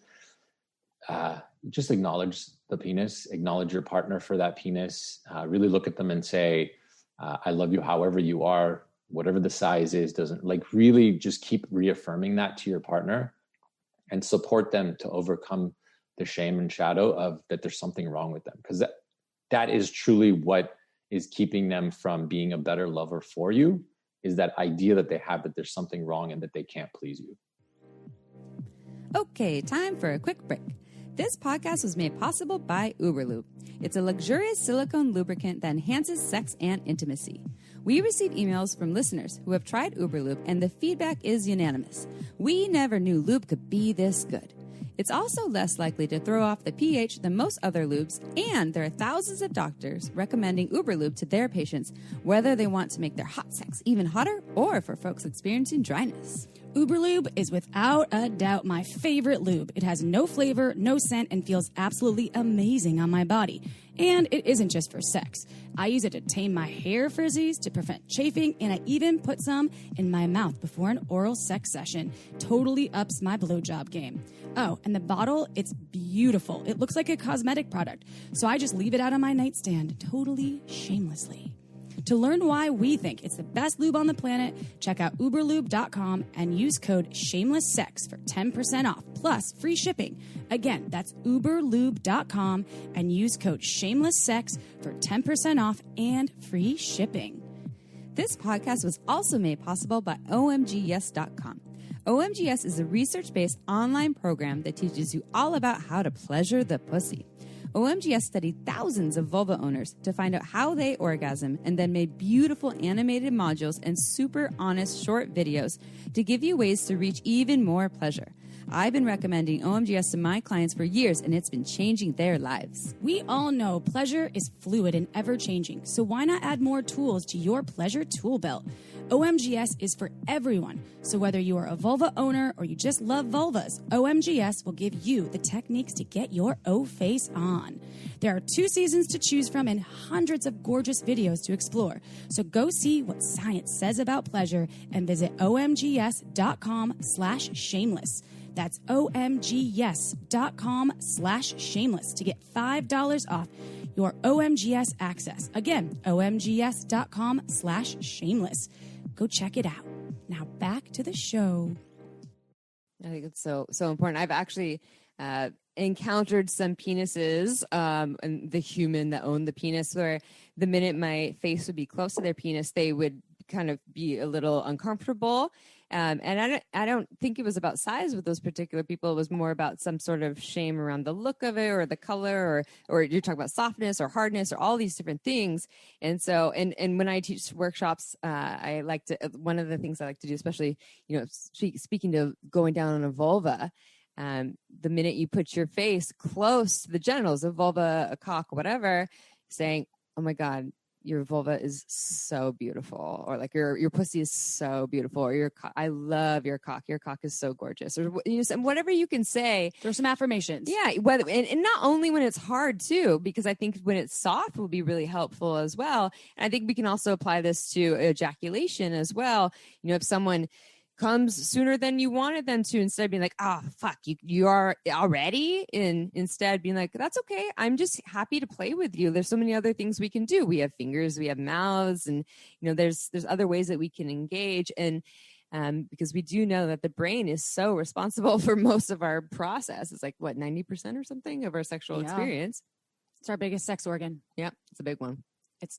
just acknowledge the penis, acknowledge your partner for that penis, really look at them and say, I love you however you are, whatever the size is, doesn't, like, really just keep reaffirming that to your partner and support them to overcome the shame and shadow of that there's something wrong with them. Because that is truly what is keeping them from being a better lover for you, is that idea that they have that there's something wrong and that they can't please you. Okay, time for a quick break. This podcast was made possible by Uberlube. It's a luxurious silicone lubricant that enhances sex and intimacy. We receive emails from listeners who have tried Uberlube, and the feedback is unanimous. We never knew lube could be this good. It's also less likely to throw off the pH than most other lubes, and there are thousands of doctors recommending Uberlube to their patients, whether they want to make their hot sex even hotter or for folks experiencing dryness. Uberlube is without a doubt my favorite lube. It has no flavor, no scent, and feels absolutely amazing on my body. And it isn't just for sex. I use it to tame my hair frizzies, to prevent chafing, and I even put some in my mouth before an oral sex session. Totally ups my blowjob game. Oh, and the bottle, it's beautiful. It looks like a cosmetic product, so I just leave it out on my nightstand, totally shamelessly. To learn why we think it's the best lube on the planet, check out uberlube.com and use code SHAMELESSSEX for 10% off, plus free shipping. Again, that's uberlube.com and use code SHAMELESSSEX for 10% off and free shipping. This podcast was also made possible by omgyes.com. OMGS is a research-based online program that teaches you all about how to pleasure the pussy. OMGS studied thousands of vulva owners to find out how they orgasm and then made beautiful animated modules and super honest short videos to give you ways to reach even more pleasure. I've been recommending OMGS to my clients for years, and it's been changing their lives. We all know pleasure is fluid and ever-changing, so why not add more tools to your pleasure tool belt? OMGS is for everyone, so whether you are a vulva owner or you just love vulvas, OMGS will give you the techniques to get your O-face on. There are 2 seasons to choose from and hundreds of gorgeous videos to explore, so go see what science says about pleasure and visit omgs.com/shameless. That's omgyes.com/shameless to get $5 off your OMGS access. Again, omgs.com/shameless. Go check it out. Now back to the show. I think it's so important. I've actually encountered some penises, and the human that owned the penis, where the minute my face would be close to their penis, they would kind of be a little uncomfortable. And I don't think it was about size with those particular people. It was more about some sort of shame around the look of it or the color, or you're talking about softness or hardness or all these different things. And so, and when I teach workshops, I like to, one of the things I like to do, especially, speaking to going down on a vulva, the minute you put your face close to the genitals, a vulva, a cock, whatever, saying, oh my God, your vulva is so beautiful, or like your pussy is so beautiful, or I love your cock is so gorgeous, or whatever you can say. There's some affirmations. Yeah, and not only when it's hard too, because I think when it's soft will be really helpful as well. And I think we can also apply this to ejaculation as well. If someone comes sooner than you wanted them to, instead of being like, oh fuck, you are already, and instead being like, that's okay, I'm just happy to play with you. There's so many other things we can do. We have fingers, we have mouths, and there's other ways that we can engage. And because we do know that the brain is so responsible for most of our process. It's like 90% or something of our sexual experience. It's our biggest sex organ. Yeah, it's a big one. It's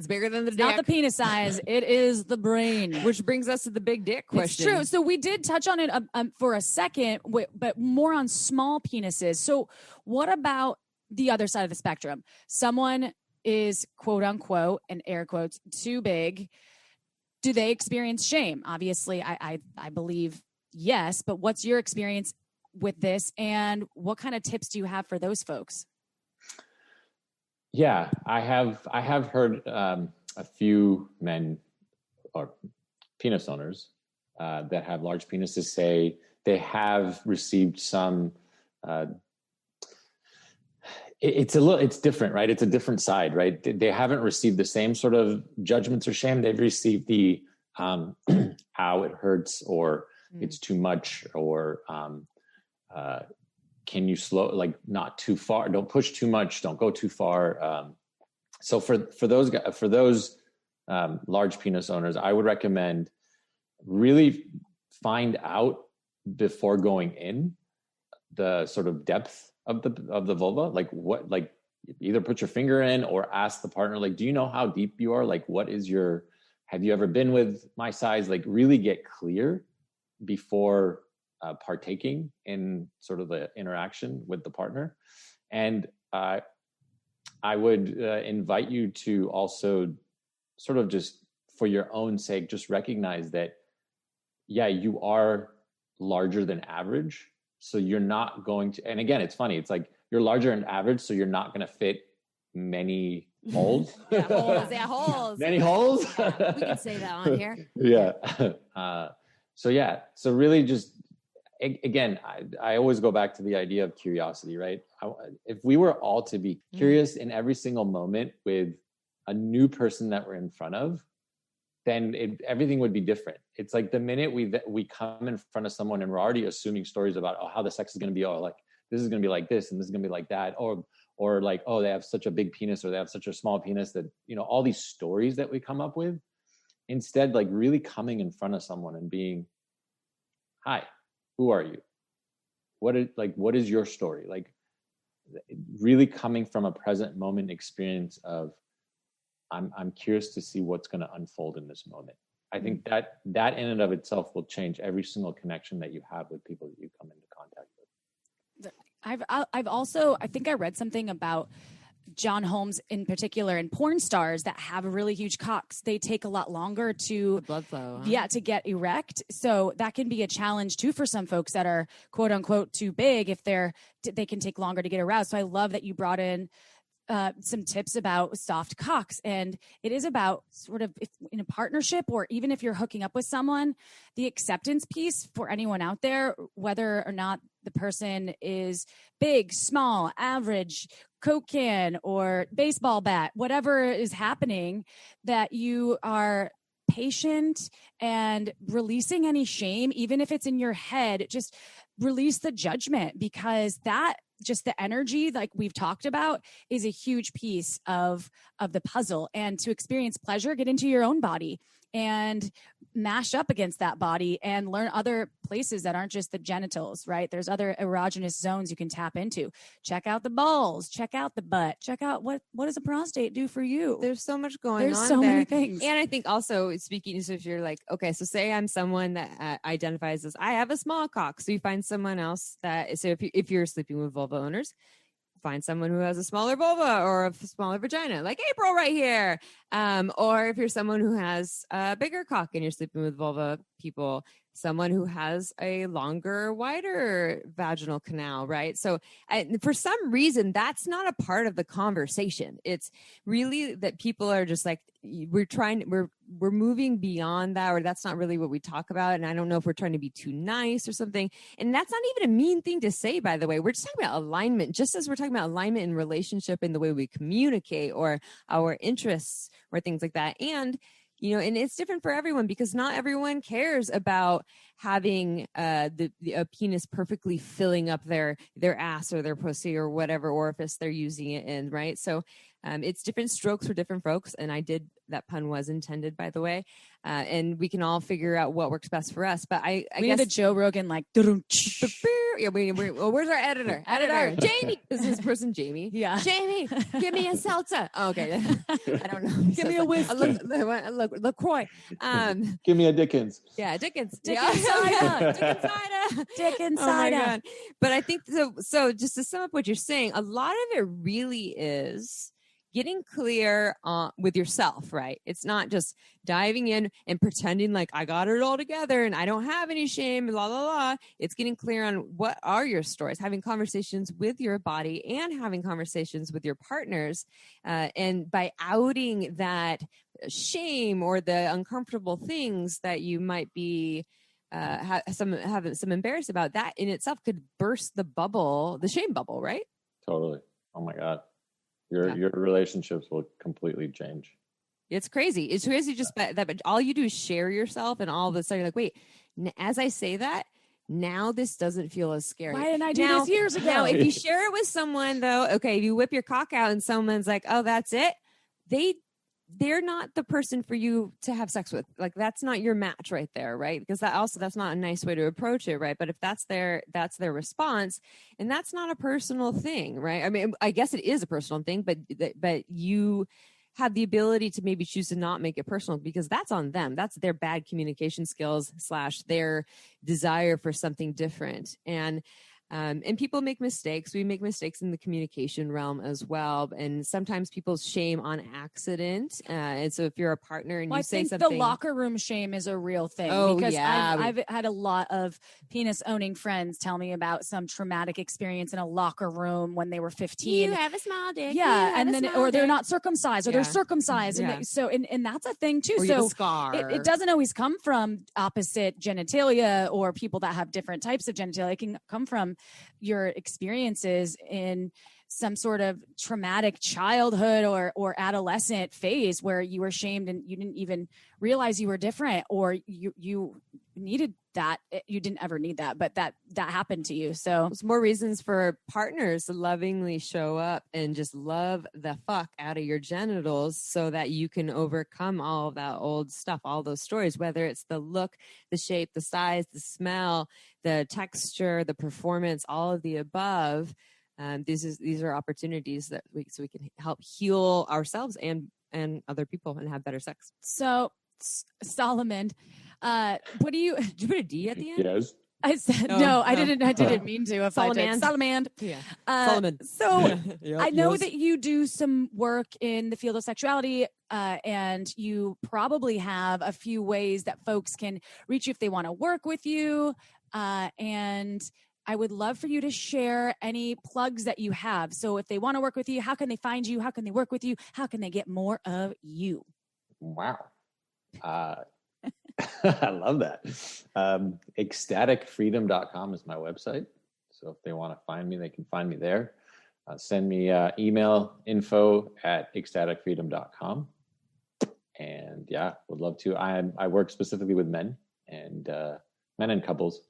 bigger than the dick. Not the penis size. It is the brain. Which brings us to the big dick question. It's true. So we did touch on it for a second, but more on small penises. So what about the other side of the spectrum? Someone is quote unquote, and air quotes, too big. Do they experience shame? Obviously, I believe yes. But what's your experience with this, and what kind of tips do you have for those folks? Yeah, I have heard a few men or penis owners that have large penises say they have received some it's different, right? It's a different side, right? They haven't received the same sort of judgments or shame. They've received the how it hurts, or it's too much, or can you slow, like not too far, don't push too much, don't go too far. So for those large penis owners, I would recommend really find out before going in the sort of depth of the vulva, like either put your finger in or ask the partner, like, do you know how deep you are? Like, have you ever been with my size? Like, really get clear before partaking in sort of the interaction with the partner. And I would invite you to also sort of, just for your own sake, just recognize that, yeah, you are larger than average. So you're not going to, and again, it's funny. It's like you're larger than average, so you're not going to fit many holes. Holes. Many holes. Yeah, we can say that on here. Yeah. So really just, again, I always go back to the idea of curiosity, right? If we were all to be curious in every single moment with a new person that we're in front of, then everything would be different. It's like the minute we come in front of someone and we're already assuming stories about how the sex is going to be, like this is going to be like this and this is going to be like that, or like, they have such a big penis, or they have such a small penis, that, all these stories that we come up with. Instead, like really coming in front of someone and being, hi, who are you? What is your story? Like really coming from a present moment experience of, I'm curious to see what's going to unfold in this moment. I think that in and of itself will change every single connection that you have with people that you come into contact with. I've also, I think I read something about John Holmes in particular, and porn stars that have really huge cocks, they take a lot longer to the blood flow. To get erect. So that can be a challenge too for some folks that are quote unquote too big. If they can take longer to get aroused. So I love that you brought in some tips about soft cocks. And it is about sort of, if in a partnership, or even if you're hooking up with someone, the acceptance piece for anyone out there, whether or not the person is big, small, average, Coke can, or baseball bat, whatever is happening, that you are patient and releasing any shame, even if it's in your head. Just release the judgment, because that, just the energy, like we've talked about, is a huge piece of the puzzle. And to experience pleasure, get into your own body and mash up against that body and learn other places that aren't just the genitals, right? There's other erogenous zones you can tap into. Check out the balls, check out the butt, check out what does a prostate do for you? There's so much going on. There's so many things. And I think also, speaking, so if you're like, okay, so say I'm someone that identifies as, I have a small cock. So you find someone else that, so if you're sleeping with vulva owners, find someone who has a smaller vulva or a smaller vagina, like April right here. Or if you're someone who has a bigger cock and you're sleeping with vulva people, someone who has a longer, wider vaginal canal, right? So for some reason, that's not a part of the conversation. It's really that people are just like, we're moving beyond that, or that's not really what we talk about. And I don't know if we're trying to be too nice or something. And that's not even a mean thing to say, by the way. We're just talking about alignment, just as we're talking about alignment in relationship in the way we communicate or our interests or things like that. And and it's different for everyone, because not everyone cares about having a penis perfectly filling up their ass or their pussy or whatever orifice they're using it in, right? So it's different strokes for different folks. And that pun was intended, by the way. And we can all figure out what works best for us. But I we guess need a Joe Rogan like. Yeah, where's our editor? Jamie. Is this person Jamie? Yeah. Jamie, give me a seltzer. Oh, okay. I don't know. Give me a whiskey. Look, LaCroix. Give me a Dickens. Yeah, Dickens. Dickens cider. Dickens cider. Dickens Oh my cider. God. But I think so just to sum up what you're saying, a lot of it really is getting clear with yourself, right? It's not just diving in and pretending like I got it all together and I don't have any shame, blah, blah, blah. It's getting clear on what are your stories, having conversations with your body and having conversations with your partners. And by outing that shame or the uncomfortable things that you might be have some embarrassed about, that in itself could burst the shame bubble, right? Totally. Oh my God. Your relationships will completely change. It's crazy. It's crazy just that, but all you do is share yourself, and all of a sudden you're like, wait, as I say that, now this doesn't feel as scary. Why didn't I do this years ago? Now, if you share it with someone, though, okay, if you whip your cock out and someone's like, oh, that's it, they're not the person for you to have sex with. Like, that's not your match right there, right? Because that's not a nice way to approach it, right? But if that's their response, and that's not a personal thing, right? I mean, I guess it is a personal thing, but you have the ability to maybe choose to not make it personal, because that's on them. That's their bad communication skills / their desire for something different. And people make mistakes. We make mistakes in the communication realm as well. And sometimes people shame on accident. And so if you're a partner and you say something. The locker room shame is a real thing. Oh, because yeah. I've had a lot of penis owning friends tell me about some traumatic experience in a locker room when they were 15. You have a small dick. Yeah. And then, or they're not circumcised, or they're circumcised. Yeah. And that's a thing too. Or you have a scar. It doesn't always come from opposite genitalia or people that have different types of genitalia. It can come from your experiences in some sort of traumatic childhood or adolescent phase where you were shamed and you didn't even realize you were different, or you needed that. You didn't ever need that, but that happened to you. So there's more reasons for partners to lovingly show up and just love the fuck out of your genitals so that you can overcome all of that old stuff, all those stories, whether it's the look, the shape, the size, the smell, the texture, the performance, all of the above. These are opportunities that we can help heal ourselves and other people and have better sex. So, Soleiman, what do you put a D at the end? Yes. I said no. I didn't mean to. If Soleiman. Yeah. Soleiman. So Yeah, I know that you do some work in the field of sexuality, and you probably have a few ways that folks can reach you if they want to work with you. And I would love for you to share any plugs that you have. So if they want to work with you, how can they find you? How can they work with you? How can they get more of you? Wow. I love that. Ecstaticfreedom.com is my website. So if they want to find me, they can find me there. Send me email info@ecstaticfreedom.com. And yeah, would love to. I work specifically with men and couples.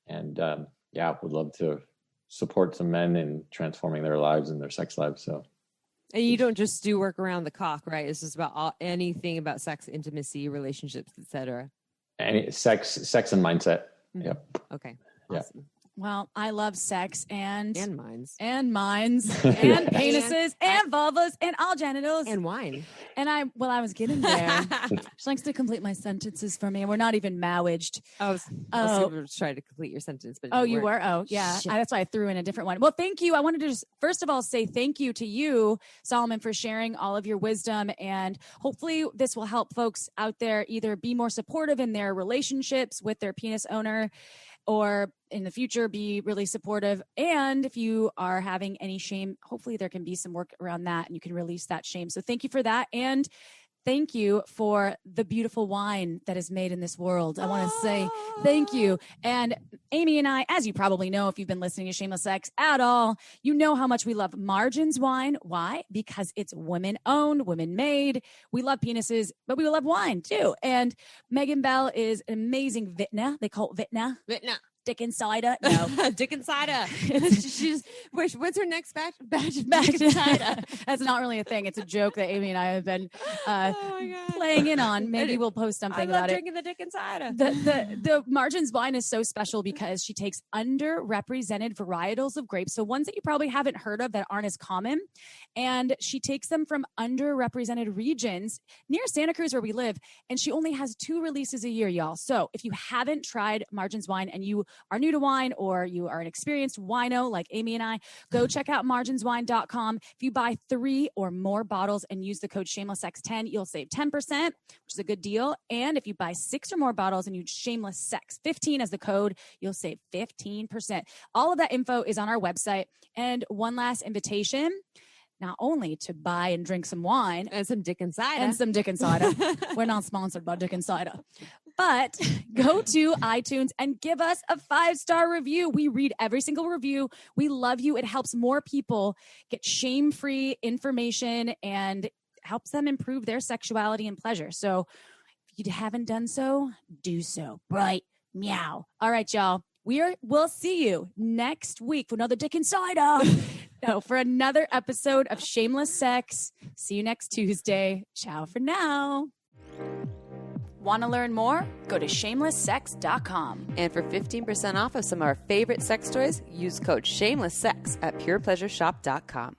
And would love to support some men in transforming their lives and their sex lives. So. And you don't just do work around the cock, right? It's just about anything about sex, intimacy, relationships, etc. Any sex and mindset. Mm-hmm. Yep. Okay. Yeah. Awesome. Well, I love sex and minds and penises and vulvas and all genitals and wine. And I was getting there. She likes to complete my sentences for me, and we're not even married. I was trying to complete your sentence, but you were. Oh, yeah. That's why I threw in a different one. Well, thank you. I wanted to just first of all say thank you to you, Soleiman, for sharing all of your wisdom, and hopefully this will help folks out there either be more supportive in their relationships with their penis owner, or in the future be really supportive. And if you are having any shame, hopefully there can be some work around that and you can release that shame. So thank you for that. And thank you for the beautiful wine that is made in this world. I want to say thank you. And Amy and I, as you probably know, if you've been listening to Shameless Sex at all, you know how much we love Margins wine. Why? Because it's women owned, women made. We love penises, but we love wine too. And Megan Bell is an amazing vintner. They call it vintner. Dick Insider. No. Dick Insider. What's her next batch of Dick Insider? That's not really a thing. It's a joke that Amy and I have been playing in on. Maybe we'll post something about it. I love drinking the Dick Insider. The Margins wine is so special because she takes underrepresented varietals of grapes, so ones that you probably haven't heard of that aren't as common, and she takes them from underrepresented regions near Santa Cruz where we live, and she only has 2 releases a year, y'all. So if you haven't tried Margins wine and you are new to wine, or you are an experienced wino like Amy and I, go check out marginswine.com. If you buy 3 or more bottles and use the code ShamelessSex10, you'll save 10%, which is a good deal. And if you buy 6 or more bottles and use ShamelessSex15 as the code, you'll save 15%. All of that info is on our website. And one last invitation, not only to buy and drink some wine and some Dick Insider. We're not sponsored by Dick Insider. But go to iTunes and give us a 5-star review. We read every single review. We love you. It helps more people get shame-free information and helps them improve their sexuality and pleasure. So if you haven't done so, do so. Right. Meow. All right, y'all. We'll see you next week for another Dick Insider. No, for another episode of Shameless Sex. See you next Tuesday. Ciao for now. Want to learn more? Go to shamelesssex.com. And for 15% off of some of our favorite sex toys, use code SHAMELESSSEX at purepleasureshop.com.